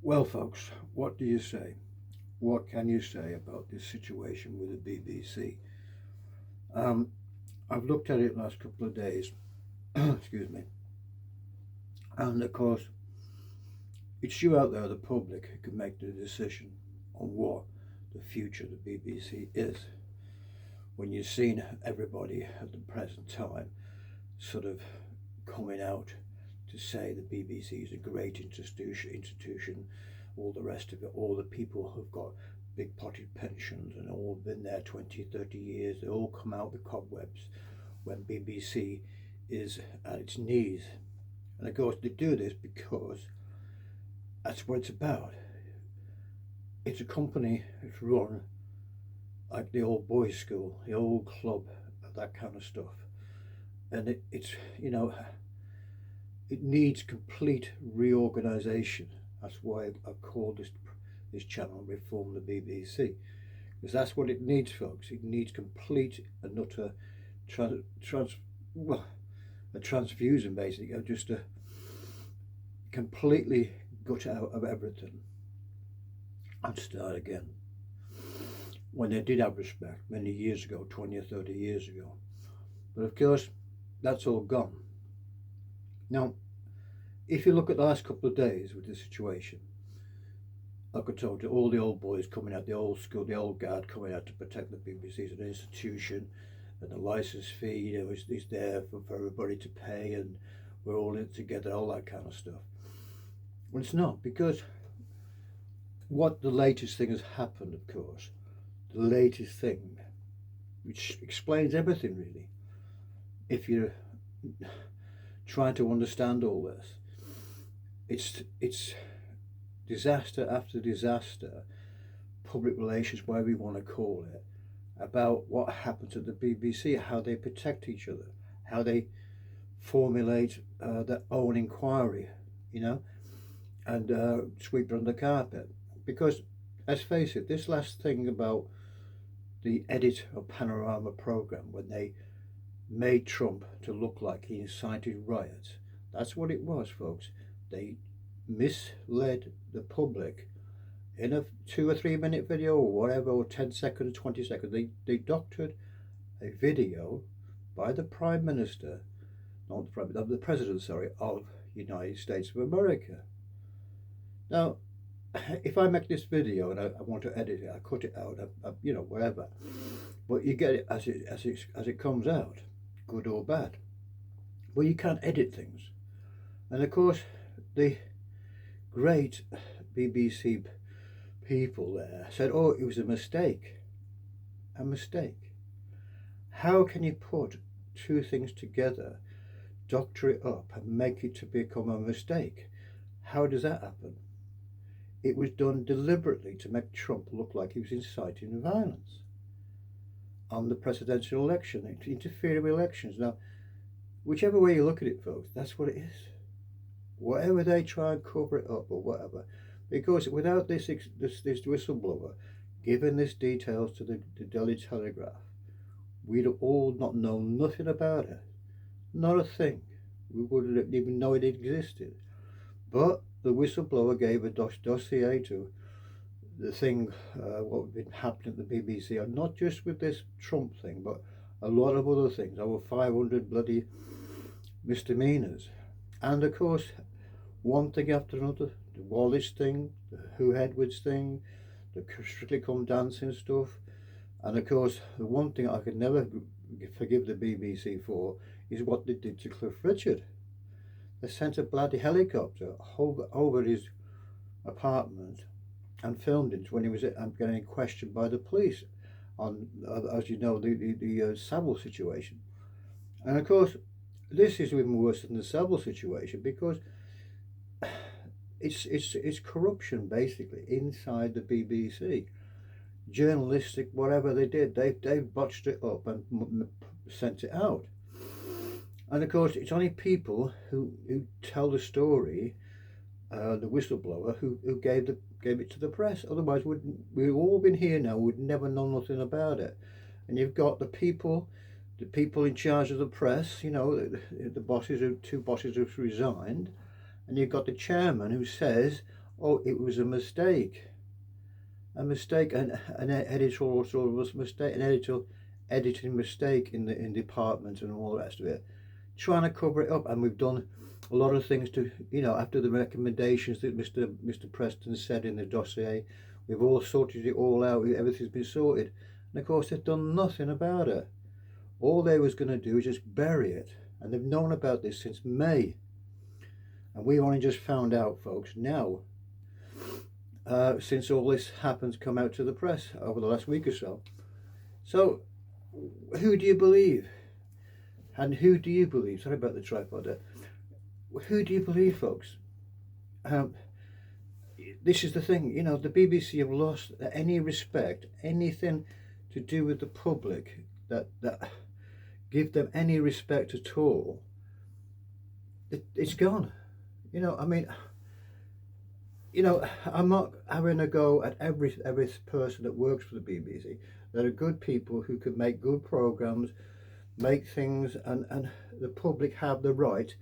Well, folks, what do you say? What can you say about this situation with the BBC? Um, I've looked at it last couple of days, excuse me, and of course, it's you out there, the public, who can make the decision on what the future of the BBC is. When you've seen everybody at the present time sort of coming out to say the BBC is a great institution, all the rest of it, all the people who've got big potted pensions and all been there 20, 30 years, they all come out the cobwebs when BBC is at its knees. And of course, they do this because that's what it's about. It's a company that's run like the old boys' school, the old club, that kind of stuff. And it's, it needs complete reorganisation. That's why I've called this channel Reform the BBC, because that's what it needs, folks. It needs complete and utter well, a transfusion, basically, of just a completely gut out of everything and start again. When they did have respect many years ago, 20 or 30 years ago. But of course, that's all gone. Now, if you look at the last couple of days with the situation, like I told you, all the old boys coming out, the old school, the old guard coming out to protect the BBC as an institution, and the licence fee, is there for everybody to pay, and we're all in it together, all that kind of stuff. Well, it's not, because what the latest thing has happened, of course, the latest thing, which explains everything really, if you're trying to understand all this, it's disaster after disaster, public relations, whatever you want to call it, about what happens at the BBC, how they protect each other, how they formulate their own inquiry, and sweep it under the carpet. Because, let's face it, this last thing about the edit of Panorama programme, when they made Trump to look like he incited riots, that's what it was, folks. They misled the public in a 2 or 3 minute video or whatever, or 10 seconds, 20 seconds. They doctored a video by the Prime Minister, not the Prime Minister, the President, sorry, of the United States of America. Now, if I make this video and I want to edit it, I cut it out, whatever. But you get it as it comes out, good or bad. Well, you can't edit things. And of course, the great BBC people there said, oh, it was a mistake. A mistake. How can you put two things together, doctor it up, and make it to become a mistake? How does that happen? It was done deliberately to make Trump look like he was inciting violence on the presidential election, interfering with elections. Now, whichever way you look at it, folks, that's what it is. Whatever they try and cover it up or whatever, because without this whistleblower giving this details to the Daily Telegraph, we'd all not known nothing about it, not a thing. We wouldn't even know it existed. But the whistleblower gave a dossier to the thing, what had been happening at the BBC, and not just with this Trump thing, but a lot of other things, over 500 bloody misdemeanors. And of course, one thing after another, the Wallace thing, the Who Edwards thing, the Strictly Come Dancing stuff, and of course, the one thing I could never forgive the BBC for is what they did to Cliff Richard. They sent a bloody helicopter over his apartment and filmed it when he was getting questioned by the police on, as you know, the Savile situation. And of course, this is even worse than the Savile situation, because it's corruption basically inside the BBC. Journalistic, whatever they did, they botched it up and sent it out. And of course, it's only people who tell the story, the whistleblower, who gave it to the press. Otherwise, we've all been here now, we'd never know nothing about it. And you've got the people in charge of the press, the bosses, two bosses who've resigned, and you've got the chairman who says, oh, it was a mistake. A mistake, an editorial sort of mistake, an editing mistake in department and all the rest of it, trying to cover it up. And we've done a lot of things to, after the recommendations that Mr. Preston said in the dossier, we've all sorted it all out. Everything's been sorted, and of course they've done nothing about it. All they was going to do is just bury it, and they've known about this since May, and we only just found out, folks, now. Since all this happens come out to the press over the last week or so. So, who do you believe? And who do you believe? Sorry about the tripod there. Who do you believe, folks? This is the thing, the BBC have lost any respect, anything to do with the public that give them any respect at all. It's gone. I'm not having a go at every person that works for the BBC. There are good people who can make good programs, make things, and the public have the right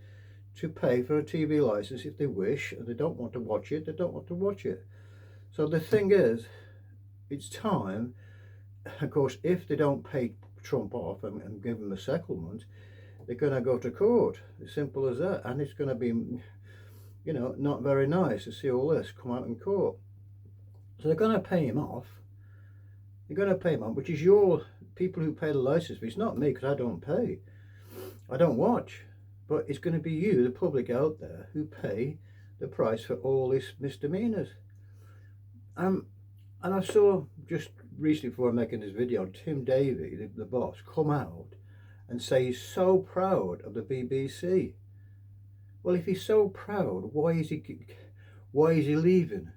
to pay for a TV license if they wish, and they don't want to watch it, they don't want to watch it. So the thing is, it's time, of course, if they don't pay Trump off and give him a settlement, they're going to go to court. As simple as that. And it's going to be, not very nice to see all this come out in court. So they're going to pay him off. They're going to pay him off, which is your people who pay the license fee. It's not me, because I don't pay. I don't watch. But it's going to be you, the public out there, who pay the price for all these misdemeanors. And I saw just recently, before making this video, Tim Davie, the boss, come out and say he's so proud of the BBC. Well, if he's so proud, why is he leaving?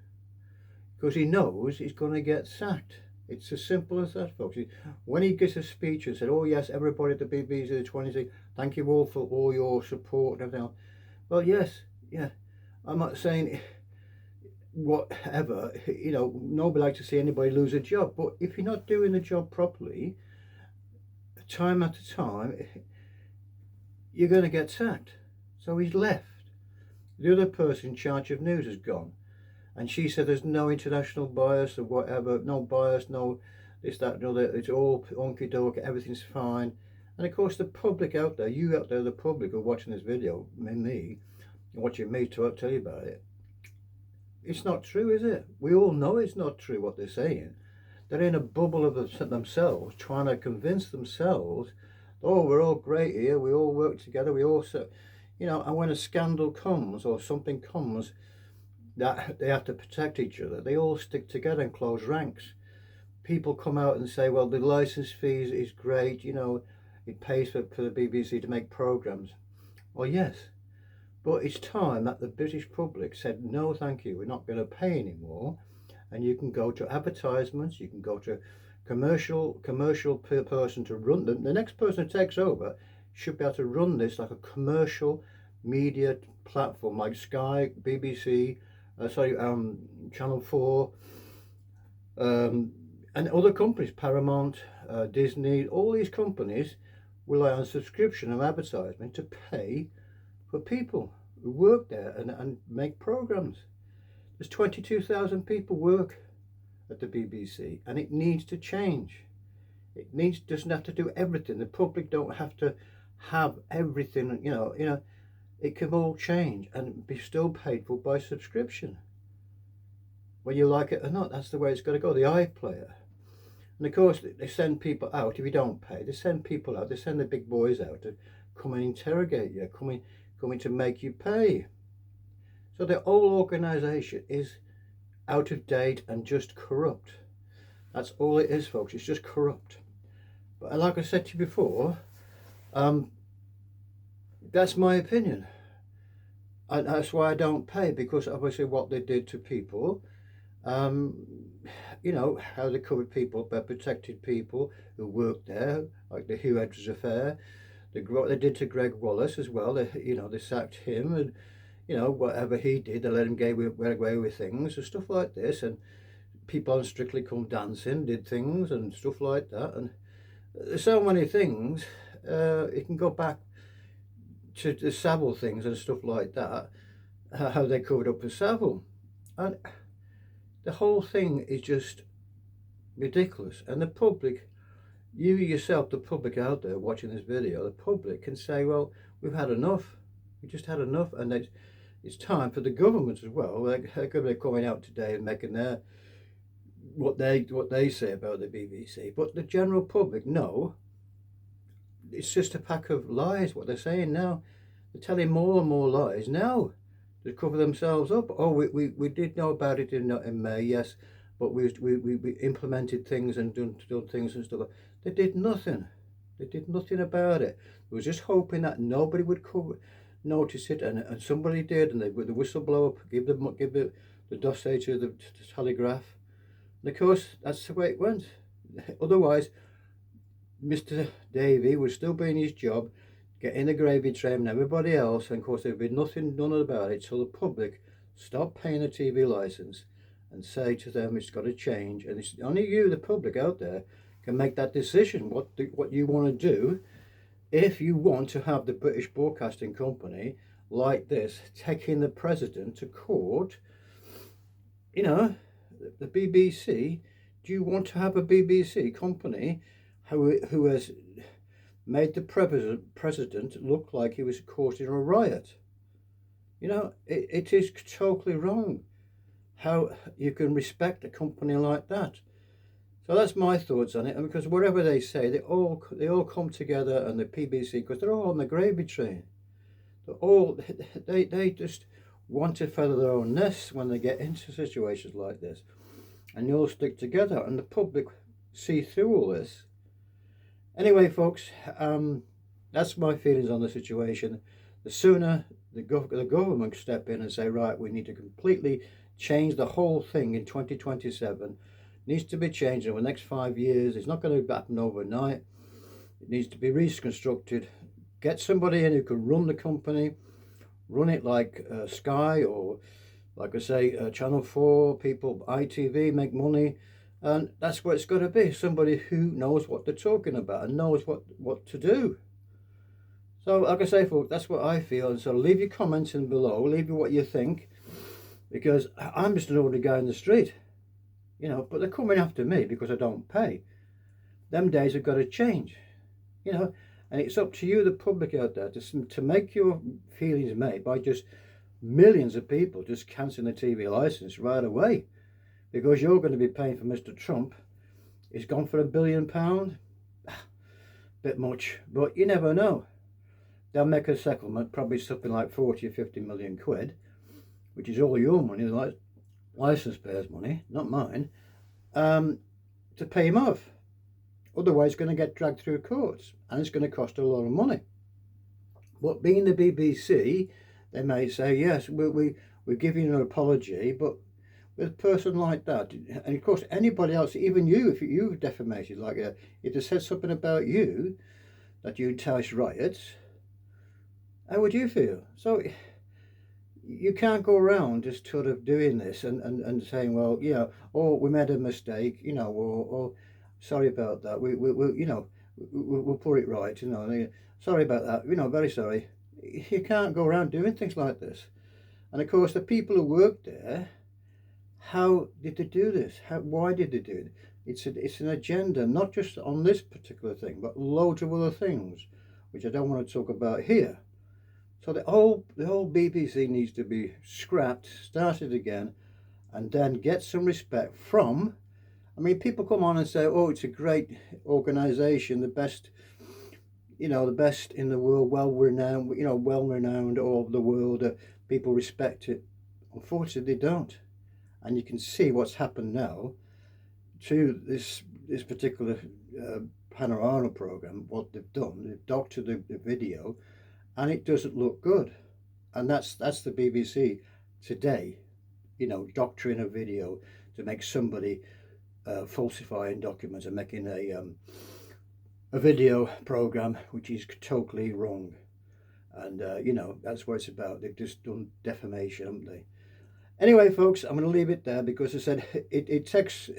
Because he knows he's going to get sacked. It's as simple as that, folks. When he gives a speech and said, "Oh yes, everybody at the BBC, the 26, thank you all for all your support and everything else." Well, yes, yeah. I'm not saying whatever, nobody likes to see anybody lose a job, but if you're not doing the job properly, time after time, you're going to get sacked. So he's left. The other person in charge of news has gone, and she said there's no international bias or whatever, no bias, no this, that and other, it's all hunky-dory, everything's fine. And of course the public out there, you out there, the public, are watching this video, me, watching me to tell you about it. It's not true, is it? We all know it's not true what they're saying. They're in a bubble of themselves, trying to convince themselves, oh, we're all great here, we all work together, we all, and when a scandal comes or something comes that they have to protect each other, they all stick together and close ranks. People come out and say, well, the license fees is great, it pays for the BBC to make programmes. Well, yes, but it's time that the British public said, no, thank you, we're not going to pay anymore. And you can go to advertisements, you can go to commercial per person to run them. The next person who takes over should be able to run this like a commercial media platform like Sky, BBC, Channel 4, and other companies, Paramount, Disney, all these companies rely on subscription and advertisement to pay for people who work there and make programs. There's 22,000 people work at the BBC, and it needs to change. It doesn't have to do everything. The public don't have to have everything, it can all change and be still paid for by subscription. Whether you like it or not, that's the way it's got to go, the iPlayer. And of course, they send people out, if you don't pay, they send people out, they send the big boys out to come and interrogate you, coming to make you pay. So the whole organisation is out of date and just corrupt. That's all it is, folks. It's just corrupt. But like I said to you before, that's my opinion. And that's why I don't pay, because obviously what they did to people, how they covered people, but protected people who worked there, like the Hugh Edwards affair. They did to Greg Wallace as well. They sacked him, and whatever he did, they let him get away with things and stuff like this. And people on Strictly Come Dancing did things and stuff like that. And there's so many things. It can go back to the Savile things and stuff like that, how they covered up for Savile. And the whole thing is just ridiculous. And the public, you yourself, the public out there watching this video, the public can say, well, we've had enough. We just had enough. And it's time for the government as well. They're going to be coming out today and making their what they say about the BBC. But the general public, no, it's just a pack of lies. What they're saying now, they're telling more and more lies now to cover themselves up. Oh, we did know about it in May, yes, but we implemented things and done things and stuff. They did nothing. They did nothing about it. They was just hoping that nobody would notice it, and somebody did, and the whistleblower give the dossier to the Telegraph. And of course, that's the way it went. Otherwise, Mr. Davey would still be in his job, getting the gravy train and everybody else, and of course there'd be nothing done about it till the public stop paying the TV license and say to them it's got to change. And it's only you, the public out there, can make that decision what you want to do if you want to have the British Broadcasting Company like this taking the president to court. You know, the BBC. Do you want to have a BBC company who has made the president look like he was caught in a riot? You know, it is totally wrong how you can respect a company like that. So that's my thoughts on it. And because whatever they say, they all come together, and the BBC, because they're all on the gravy train. They just want to feather their own nests when they get into situations like this, and they all stick together, and the public see through all this. Anyway, folks, that's my feelings on the situation. The sooner the government step in and say, right, we need to completely change the whole thing in 2027. It needs to be changed over the next 5 years. It's not going to happen overnight. It needs to be reconstructed. Get somebody in who can run the company, run it like Sky, or like I say, Channel 4, people, ITV, make money. And that's what it's got to be. Somebody who knows what they're talking about and knows what to do. So, like I say, folks, that's what I feel. And so leave your comments in below. Leave me what you think. Because I'm just an ordinary guy in the street. You know, but they're coming after me because I don't pay. Them days have got to change. You know, and it's up to you, the public out there, to make your feelings made by just millions of people just cancelling the TV license right away. Because you're going to be paying for Mr. Trump. He's gone for £1 billion. Bit much, but you never know. They'll make a settlement, probably something like 40 or 50 million quid, which is all your money, the license payers' money, not mine, to pay him off. Otherwise, it's going to get dragged through courts, and it's going to cost a lot of money. But being the BBC, they may say, yes, we're giving you an apology, but with a person like that, and of course anybody else, even you, if you've defamated, like if they said something about you, that you entice riots, how would you feel? So you can't go around just sort of doing this and saying, well, yeah, oh, we made a mistake, you know, or sorry about that, we you know, we'll put it right, you know, sorry about that, you know, very sorry. You can't go around doing things like this. And of course the people who work there, how did they do this? Why did they do it? It's an agenda, not just on this particular thing, but loads of other things, which I don't want to talk about here. So the whole BBC needs to be scrapped, started again, and then get some respect from. I mean, people come on and say, "Oh, it's a great organisation, the best, you know, the best in the world, well renowned all over the world. People respect it." Unfortunately, they don't. And you can see what's happened now to this particular panorama program. What they've done, they've doctored the video, and it doesn't look good. And that's the BBC today, you know, doctoring a video to make somebody falsifying documents and making a video program which is totally wrong. And you know, that's what it's about. They've just done defamation, haven't they? Anyway, folks, I'm going to leave it there because I said it takes,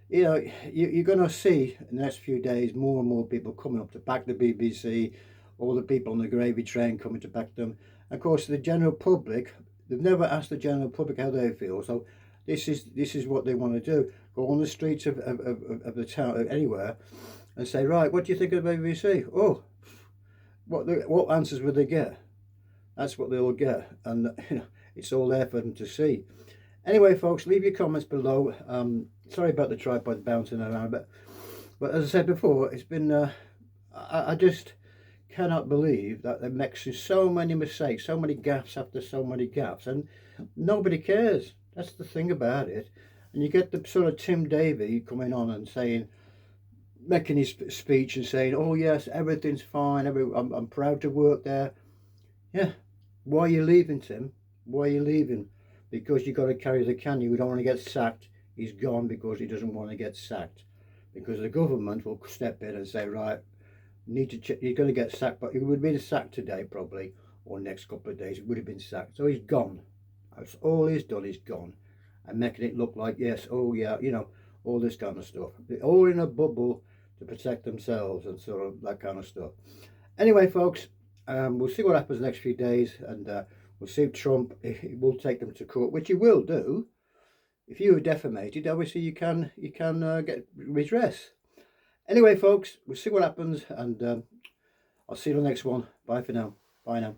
you know, you're going to see in the next few days more and more people coming up to back the BBC, all the people on the gravy train coming to back them. Of course, the general public, They've never asked the general public how they feel. So this is what they want to do. Go on the streets of the town, anywhere, and say, right, what do you think of the BBC? Oh, what answers would they get? That's what they'll get, and it's all there for them to see. Anyway, folks, leave your comments below. Sorry about the tripod bouncing around, but as I said before, it's been. I just cannot believe that they're mixing so many mistakes, so many gaffes after so many gaffes, and nobody cares. That's the thing about it. And you get the sort of Tim Davie coming on and saying, making his speech and saying, "Oh yes, everything's fine. I'm proud to work there." Yeah. Why are you leaving, Tim? Why are you leaving? Because you got to carry the can. You don't want to get sacked. He's gone because he doesn't want to get sacked. Because the government will step in and say, right, you're going to get sacked, but he would have been sacked today probably, or next couple of days. He would have been sacked. So he's gone. That's all he's done. He's gone, and making it look like, yes, oh yeah, all this kind of stuff. They're all in a bubble to protect themselves and sort of that kind of stuff. Anyway, folks, we'll see what happens the next few days, and we'll see if Trump will take them to court, which he will do. If you were defamated, obviously you can get redress. Anyway, folks, we'll see what happens, and I'll see you on the next one. Bye for now. Bye now.